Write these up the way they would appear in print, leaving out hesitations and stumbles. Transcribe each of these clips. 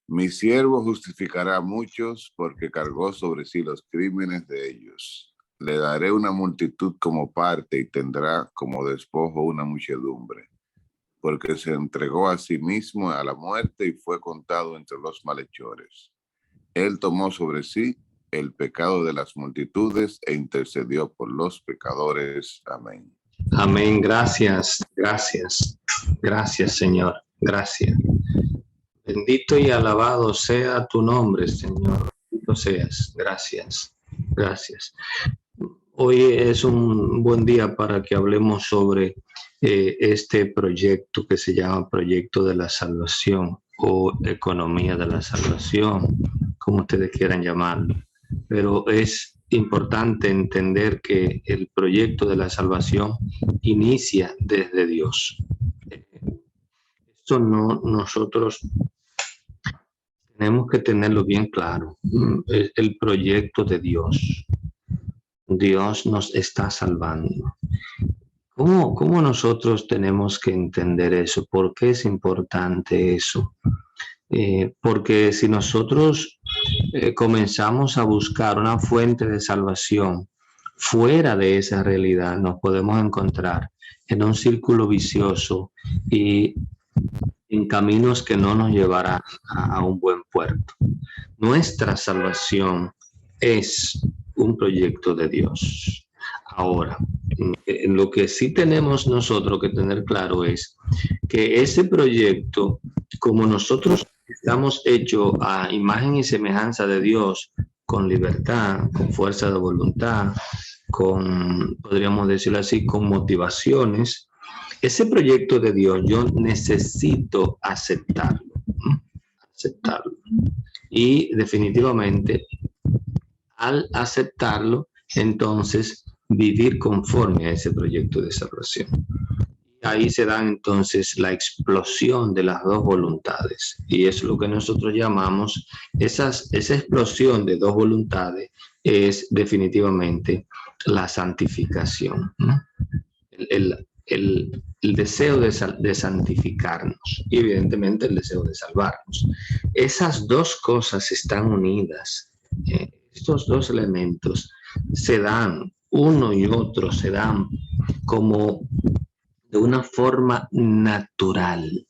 Mi siervo justificará a muchos porque cargó sobre sí los crímenes de ellos. Le daré una multitud como parte y tendrá como despojo una muchedumbre, porque se entregó a sí mismo a la muerte y fue contado entre los malhechores. Él tomó sobre sí el pecado de las multitudes e intercedió por los pecadores. Amén. Amén. Gracias, gracias, gracias, Señor. Gracias. Bendito y alabado sea tu nombre, Señor. Bendito seas. Gracias, gracias. Hoy es un buen día para que hablemos sobre este proyecto que se llama Proyecto de la Salvación o Economía de la Salvación, como ustedes quieran llamarlo. Pero es importante entender que el proyecto de la salvación inicia desde Dios. Esto no, nosotros tenemos que tenerlo bien claro. El proyecto de Dios. Dios nos está salvando. ¿Cómo nosotros tenemos que entender eso? ¿Por qué es importante eso? Porque si nosotros comenzamos a buscar una fuente de salvación fuera de esa realidad, nos podemos encontrar en un círculo vicioso y en caminos que no nos llevarán a un buen puerto. Nuestra salvación es un proyecto de Dios. Ahora, lo que sí tenemos nosotros que tener claro es que ese proyecto, como nosotros estamos hechos a imagen y semejanza de Dios, con libertad, con fuerza de voluntad, con, podríamos decirlo así, con motivaciones, ese proyecto de Dios yo necesito aceptarlo. Y definitivamente, al aceptarlo, entonces vivir conforme a ese proyecto de salvación. Ahí se da entonces la explosión de las dos voluntades, y es lo que nosotros llamamos esa explosión de dos voluntades es definitivamente la santificación, ¿no? El deseo de santificarnos y evidentemente el deseo de salvarnos. Esas dos cosas están unidas. Estos dos elementos se dan, uno y otro se dan como de una forma natural.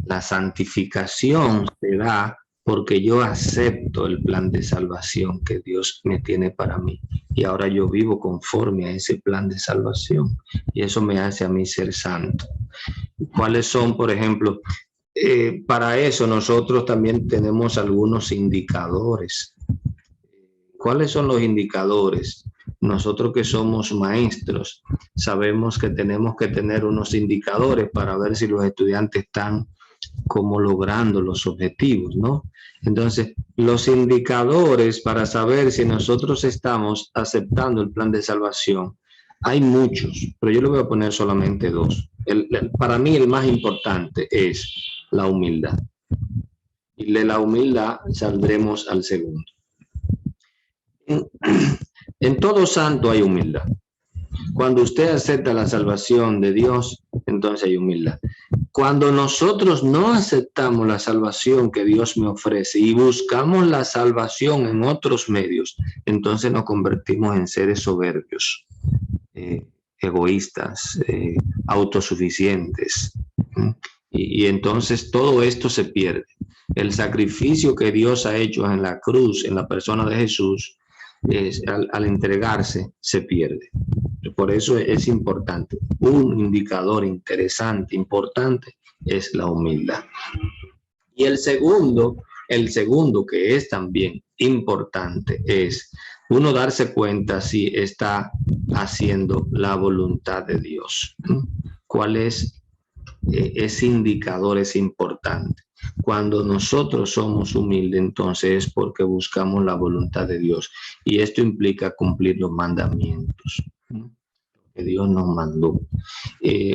La santificación se da porque yo acepto el plan de salvación que Dios me tiene para mí. Y ahora yo vivo conforme a ese plan de salvación. Y eso me hace a mí ser santo. ¿Cuáles son, por ejemplo? Para eso nosotros también tenemos algunos indicadores. ¿Cuáles son los indicadores? Nosotros que somos maestros sabemos que tenemos que tener unos indicadores para ver si los estudiantes están como logrando los objetivos, ¿no? Entonces, los indicadores para saber si nosotros estamos aceptando el plan de salvación, hay muchos, pero yo le voy a poner solamente dos. Para mí el más importante es la humildad. Y de la humildad saldremos al segundo. En todo santo hay humildad. Cuando usted acepta la salvación de Dios, entonces hay humildad. Cuando nosotros no aceptamos la salvación que Dios me ofrece y buscamos la salvación en otros medios, entonces nos convertimos en seres soberbios, egoístas, autosuficientes. Y entonces todo esto se pierde. El sacrificio que Dios ha hecho en la cruz, en la persona de Jesús, al entregarse, se pierde. Por eso es importante. Un indicador interesante, importante, es la humildad. Y el segundo que es también importante, es uno darse cuenta si está haciendo la voluntad de Dios. ¿Cuál es ese indicador? Es importante. Cuando nosotros somos humildes, entonces es porque buscamos la voluntad de Dios. Y esto implica cumplir los mandamientos que Dios nos mandó.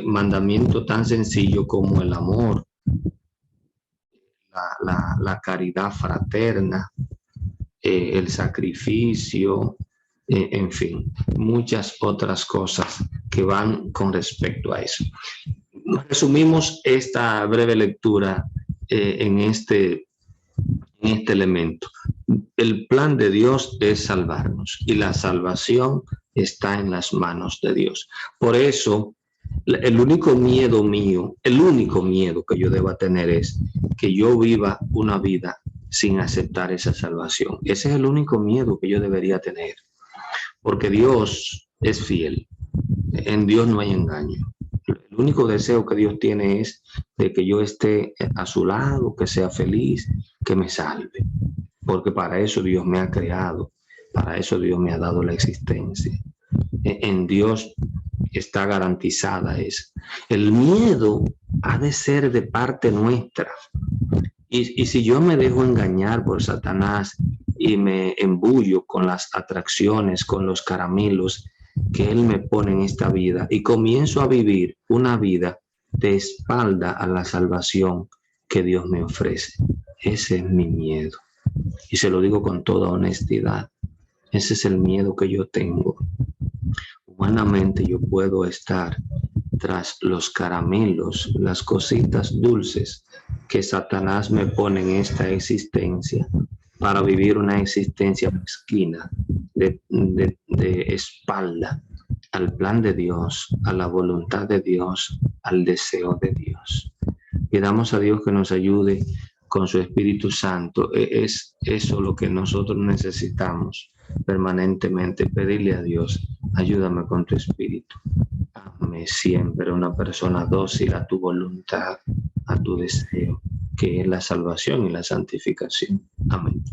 Mandamiento tan sencillo como el amor, la caridad fraterna, el sacrificio, en fin, muchas otras cosas que van con respecto a eso. Resumimos esta breve lectura en este elemento. El plan de Dios es salvarnos y la salvación está en las manos de Dios. Por eso, el único miedo mío, el único miedo que yo deba tener es que yo viva una vida sin aceptar esa salvación. Ese es el único miedo que yo debería tener, porque Dios es fiel. En Dios no hay engaño. El único deseo que Dios tiene es de que yo esté a su lado, que sea feliz, que me salve. Porque para eso Dios me ha creado, para eso Dios me ha dado la existencia. En Dios está garantizada eso. El miedo ha de ser de parte nuestra. Y si yo me dejo engañar por Satanás y me embullo con las atracciones, con los caramelos que él me pone en esta vida y comienzo a vivir una vida de espalda a la salvación que Dios me ofrece, ese es mi miedo. Y se lo digo con toda honestidad. Ese es el miedo que yo tengo. Humanamente yo puedo estar tras los caramelos, las cositas dulces que Satanás me pone en esta existencia para vivir una existencia mezquina de espalda al plan de Dios, a la voluntad de Dios, al deseo de Dios. Pidamos a Dios que nos ayude con su Espíritu Santo. Es eso lo que nosotros necesitamos permanentemente, pedirle a Dios, ayúdame con tu Espíritu. Hazme siempre una persona dócil a tu voluntad, a tu deseo, que es la salvación y la santificación. Amén.